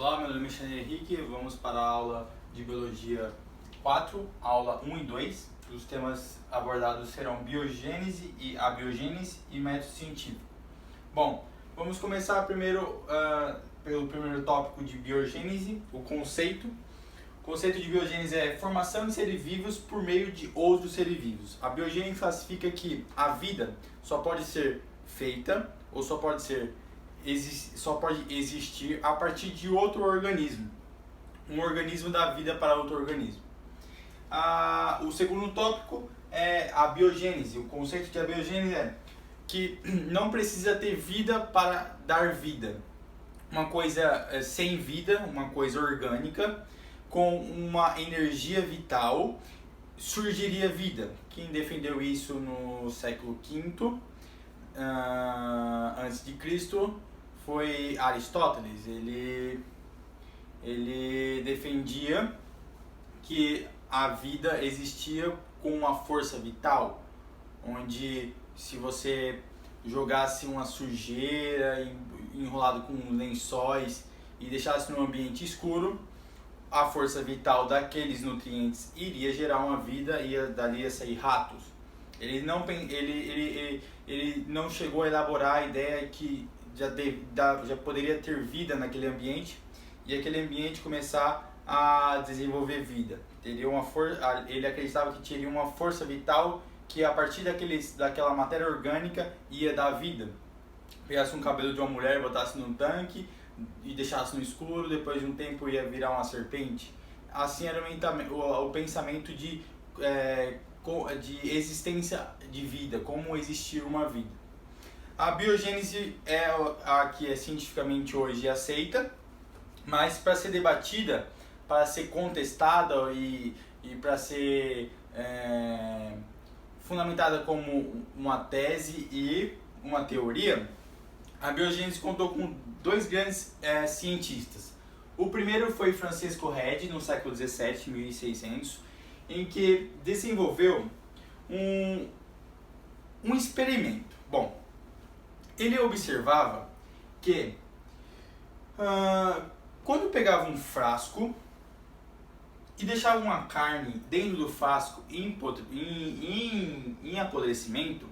Olá, meu nome é Alexandre Henrique, vamos para a aula de Biologia 4, aula 1 e 2. Os temas abordados serão biogênese e abiogênese e método científico. Bom, vamos começar primeiro pelo primeiro tópico de biogênese, o conceito. O conceito de biogênese é formação de seres vivos por meio de outros seres vivos. A biogênese classifica que a vida só pode ser feita ou só pode existir a partir de outro organismo. Um organismo dá vida para outro organismo. O segundo tópico é a biogênese. O conceito de biogênese é que não precisa ter vida para dar vida. Uma coisa sem vida, uma coisa orgânica, com uma energia vital, surgiria vida. Quem defendeu isso no século V antes de Cristo foi Aristóteles. Ele defendia que a vida existia com uma força vital, onde se você jogasse uma sujeira enrolado com lençóis e deixasse no ambiente escuro, a força vital daqueles nutrientes iria gerar uma vida e dali ia sair ratos. Ele não chegou a elaborar a ideia que já poderia ter vida naquele ambiente e aquele ambiente começar a desenvolver vida. Ele acreditava que teria uma força vital que a partir daquela matéria orgânica ia dar vida. Pegasse um cabelo de uma mulher, botasse num tanque e deixasse no escuro, depois de um tempo ia virar uma serpente. Assim era o pensamento de existência de vida, como existir uma vida. A biogênese é a que é cientificamente hoje aceita, mas para ser debatida, para ser contestada e para ser fundamentada como uma tese e uma teoria, a biogênese contou com dois grandes cientistas. O primeiro foi Francisco Redi, no século XVII, 1600, em que desenvolveu um experimento. Bom, ele observava que quando pegava um frasco e deixava uma carne dentro do frasco em apodrecimento,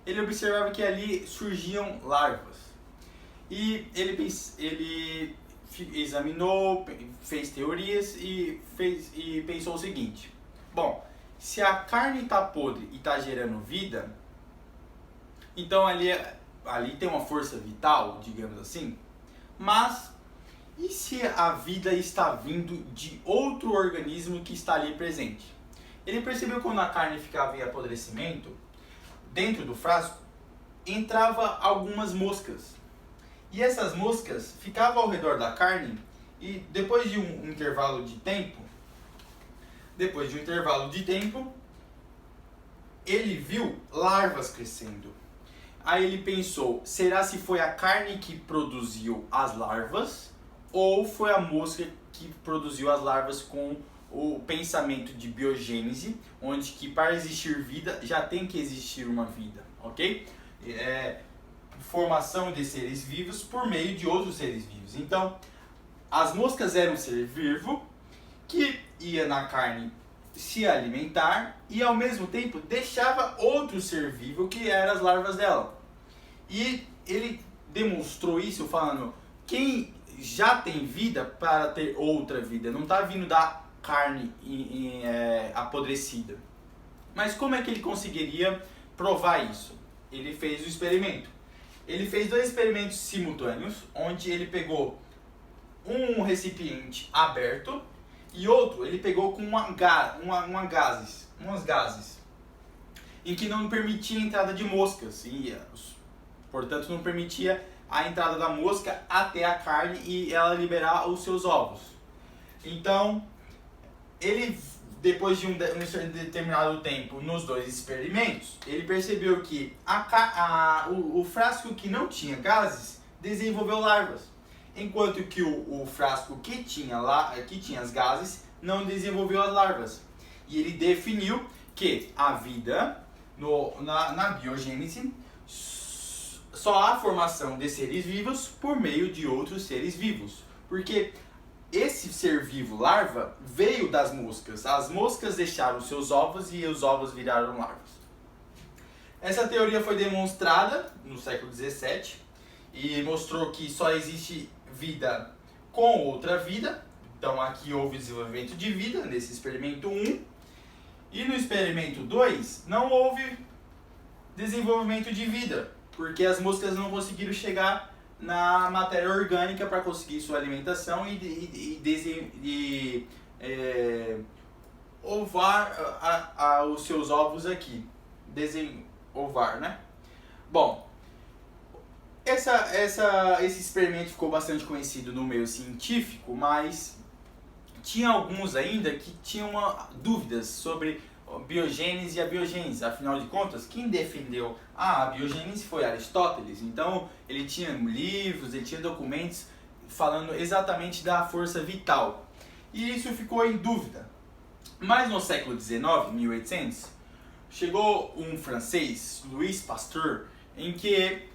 ele observava que ali surgiam larvas. E ele examinou, fez teorias e pensou o seguinte: bom, se a carne está podre e está gerando vida, então ali tem uma força vital, digamos assim, mas e se a vida está vindo de outro organismo que está ali presente? Ele percebeu que quando a carne ficava em apodrecimento, dentro do frasco, entrava algumas moscas. E essas moscas ficavam ao redor da carne e depois de um intervalo de tempo, ele viu larvas crescendo. Aí ele pensou, será se foi a carne que produziu as larvas ou foi a mosca que produziu as larvas, com o pensamento de biogênese, onde que para existir vida já tem que existir uma vida, ok? Formação de seres vivos por meio de outros seres vivos. Então, as moscas eram um ser vivo que ia na carne se alimentar e ao mesmo tempo deixava outro ser vivo que eram as larvas dela. E ele demonstrou isso falando: quem já tem vida para ter outra vida, não está vindo da carne apodrecida. Mas como é que ele conseguiria provar isso? Ele fez o experimento. Ele fez dois experimentos simultâneos, onde ele pegou um recipiente aberto e outro ele pegou com umas gases, em que não permitia a entrada de moscas, portanto não permitia a entrada da mosca até a carne e ela liberar os seus ovos. Então, ele, depois de um determinado tempo nos dois experimentos, ele percebeu que o frasco que não tinha gases desenvolveu larvas, enquanto que o frasco que tinha as gases não desenvolveu as larvas. E ele definiu que a vida na biogênese só há formação de seres vivos por meio de outros seres vivos. Porque esse ser vivo, larva, veio das moscas. As moscas deixaram seus ovos e os ovos viraram larvas. Essa teoria foi demonstrada no século XVII e mostrou que só existe vida com outra vida. Então aqui houve desenvolvimento de vida nesse experimento 1. E no experimento 2 não houve desenvolvimento de vida, porque as moscas não conseguiram chegar na matéria orgânica para conseguir sua alimentação e ovar os seus ovos aqui. Ovar, né? Bom, esse experimento ficou bastante conhecido no meio científico, mas tinha alguns ainda que tinham dúvidas sobre biogênese e abiogênese. Afinal de contas, quem defendeu a biogênese foi Aristóteles. Então, ele tinha livros, ele tinha documentos falando exatamente da força vital. E isso ficou em dúvida. Mas no século XIX, 1800, chegou um francês, Louis Pasteur, em que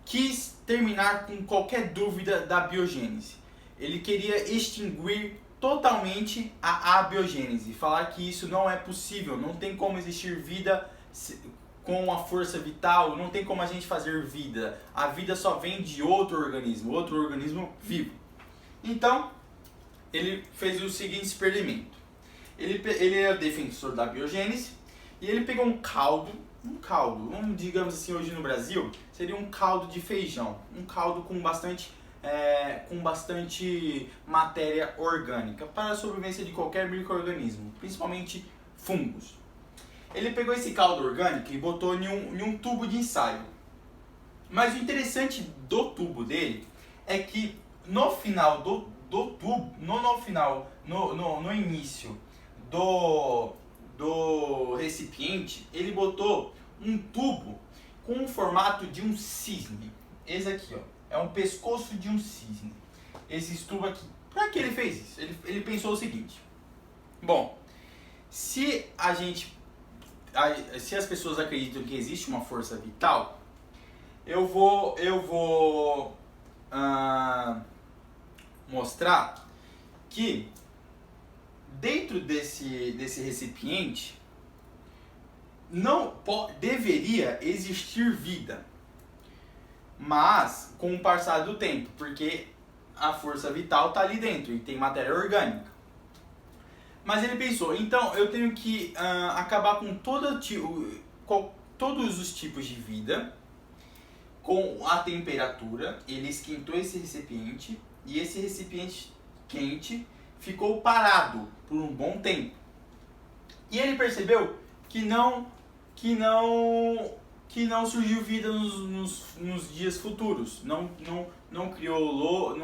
quis terminar com qualquer dúvida da biogênese. Ele queria extinguir totalmente a abiogênese, falar que isso não é possível, não tem como existir vida com a força vital, não tem como a gente fazer vida. A vida só vem de outro organismo vivo. Então, ele fez o seguinte experimento. Ele é defensor da biogênese e ele pegou um caldo, digamos assim, hoje no Brasil, seria um caldo de feijão, um caldo com bastante matéria orgânica para a sobrevivência de qualquer micro-organismo, principalmente fungos. Ele pegou esse caldo orgânico e botou em um tubo de ensaio. Mas o interessante do tubo dele é que no final do tubo, no início do recipiente, ele botou um tubo com o formato de um cisne. Esse aqui, ó. É um pescoço de um cisne. Esse tubo aqui. Para que ele fez isso? Ele pensou o seguinte. Bom, se as pessoas acreditam que existe uma força vital, eu vou mostrar que dentro desse recipiente não deveria existir vida. Mas com o passar do tempo, porque a força vital está ali dentro e tem matéria orgânica. Mas ele pensou, então eu tenho que acabar com todos os tipos de vida com a temperatura. Ele esquentou esse recipiente e esse recipiente quente ficou parado por um bom tempo. E ele percebeu que não surgiu vida nos dias futuros. Não criou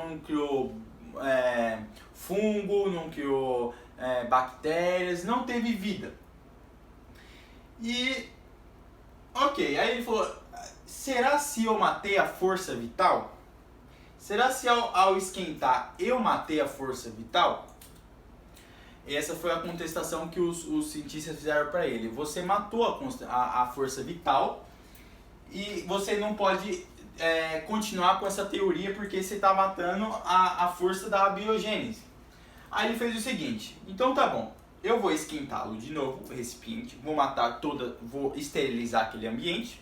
fungo, não criou bactérias, não teve vida. E, ok, aí ele falou, será se eu matei a força vital? Será se ao esquentar eu matei a força vital? Essa foi a contestação que os cientistas fizeram para ele. Você matou a força vital e você não pode continuar com essa teoria porque você está matando a força da biogênese. Aí ele fez o seguinte, então tá bom, eu vou esquentá-lo de novo, o recipiente, vou esterilizar aquele ambiente.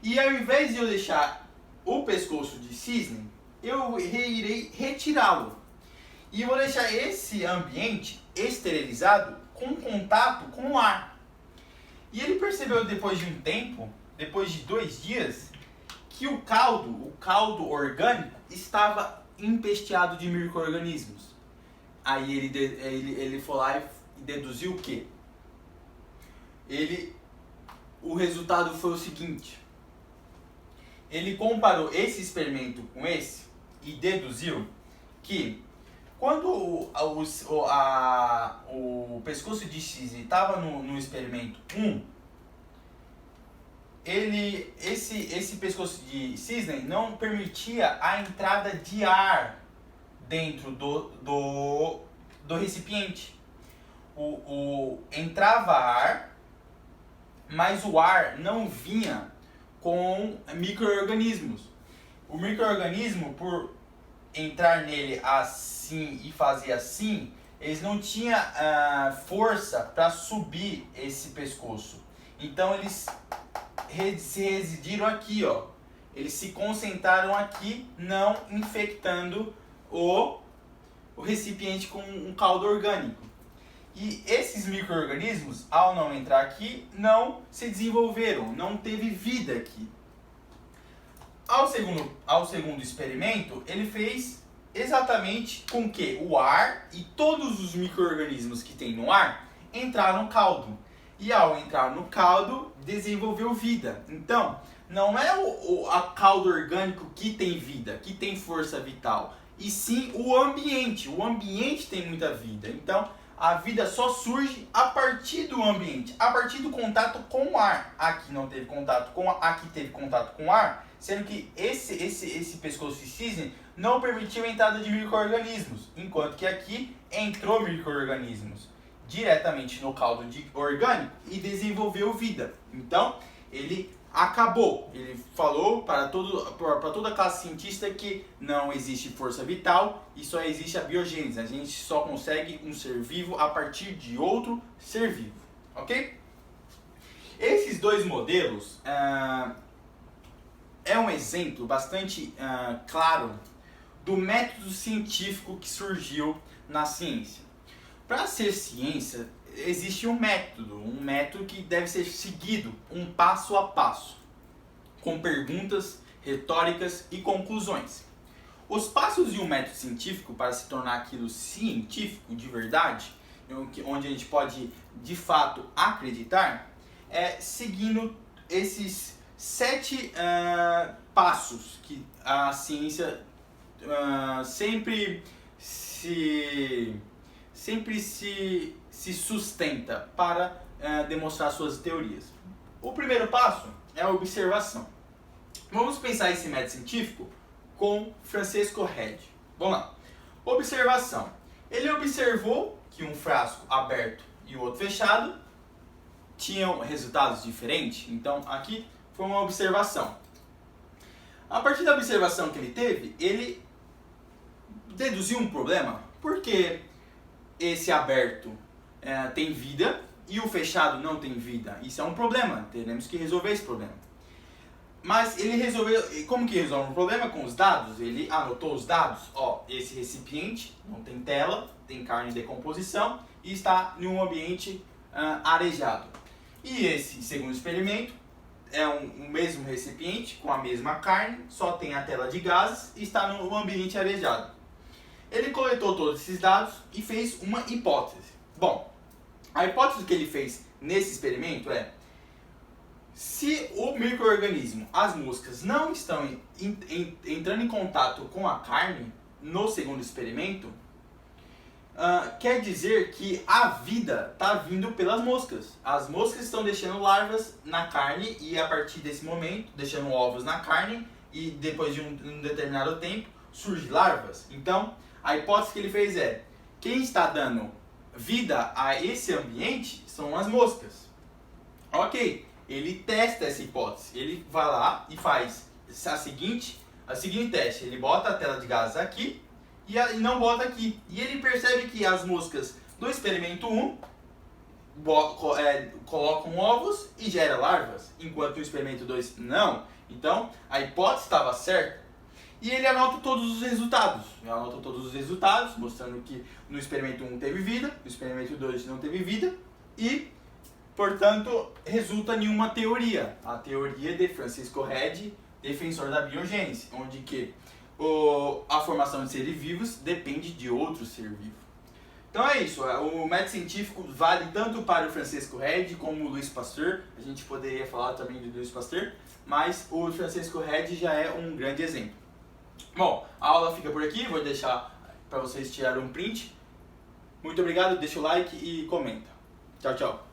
E ao invés de eu deixar o pescoço de cisne, eu irei retirá-lo. E vou deixar esse ambiente esterilizado com contato com o ar. E ele percebeu depois de um tempo, depois de 2 dias, que o caldo orgânico estava empesteado de micro-organismos. Aí ele foi lá e deduziu o quê? O resultado foi o seguinte. Ele comparou esse experimento com esse e deduziu que quando o pescoço de cisne estava no experimento 1, esse pescoço de cisne não permitia a entrada de ar dentro do recipiente. Entrava ar, mas o ar não vinha com micro-organismos. O micro-organismo, entrar nele assim e fazer assim, eles não tinham força para subir esse pescoço. Então eles se residiram aqui, ó. Eles se concentraram aqui, não infectando o recipiente com um caldo orgânico. E esses micro-organismos, ao não entrar aqui, não se desenvolveram, não teve vida aqui. Ao segundo experimento, ele fez exatamente com que o ar e todos os micro-organismos que tem no ar entraram no caldo. E ao entrar no caldo, desenvolveu vida. Então, não é o caldo orgânico que tem vida, que tem força vital, e sim o ambiente. O ambiente tem muita vida. Então, a vida só surge a partir do ambiente, a partir do contato com o ar. Aqui não teve contato com o ar, aqui teve contato com o ar, sendo que esse pescoço de cisne não permitiu a entrada de micro-organismos, enquanto que aqui entrou micro-organismos diretamente no caldo orgânico e desenvolveu vida. Então, ele acabou. Ele falou para toda a classe cientista que não existe força vital e só existe a biogênese. A gente só consegue um ser vivo a partir de outro ser vivo. Ok? Esses dois modelos é um exemplo bastante claro do método científico que surgiu na ciência. Para ser ciência, existe um método que deve ser seguido um passo a passo, com perguntas, retóricas e conclusões. Os passos de um método científico para se tornar aquilo científico de verdade, onde a gente pode de fato acreditar, é seguindo esses 7 passos que a ciência sempre se sustenta para demonstrar suas teorias. O primeiro passo é a observação. Vamos pensar esse método científico com Francisco Redd. Vamos lá. Observação. Ele observou que um frasco aberto e o outro fechado tinham resultados diferentes. Então aqui foi uma observação. A partir da observação que ele teve, ele deduziu um problema. Por que esse aberto tem vida e o fechado não tem vida? Isso é um problema, teremos que resolver esse problema. Mas ele resolveu, como que resolve um problema? Com os dados. Ele anotou os dados. Ó, esse recipiente não tem tela, tem carne em decomposição e está em um ambiente arejado. E esse segundo experimento é um mesmo recipiente com a mesma carne, só tem a tela de gases e está no ambiente arejado. Ele coletou todos esses dados e fez uma hipótese. Bom, a hipótese que ele fez nesse experimento é: se o micro-organismo, as moscas, não estão entrando em contato com a carne no segundo experimento, quer dizer que a vida está vindo pelas moscas. As moscas estão deixando larvas na carne e a partir desse momento, deixando ovos na carne e depois de um determinado tempo, surgem larvas. Então, a hipótese que ele fez é: quem está dando vida a esse ambiente são as moscas. Ok, ele testa essa hipótese. Ele vai lá e faz a seguinte teste. Ele bota a tela de gases aqui e não bota aqui. E ele percebe que as moscas do experimento 1 colocam ovos e geram larvas, enquanto no experimento 2 não. Então, a hipótese estava certa. E ele anota todos os resultados. Ele anota todos os resultados, mostrando que no experimento 1 teve vida, no experimento 2 não teve vida. E, portanto, resulta em uma teoria. A teoria de Francisco Redd, defensor da biogênese, onde que a formação de seres vivos depende de outro ser vivo. Então é isso. O método científico vale tanto para o Francisco Redd como o Louis Pasteur. A gente poderia falar também do Louis Pasteur, mas o Francisco Redd já é um grande exemplo. Bom, a aula fica por aqui, vou deixar para vocês tirarem um print. Muito obrigado, deixa o like e comenta. Tchau, tchau.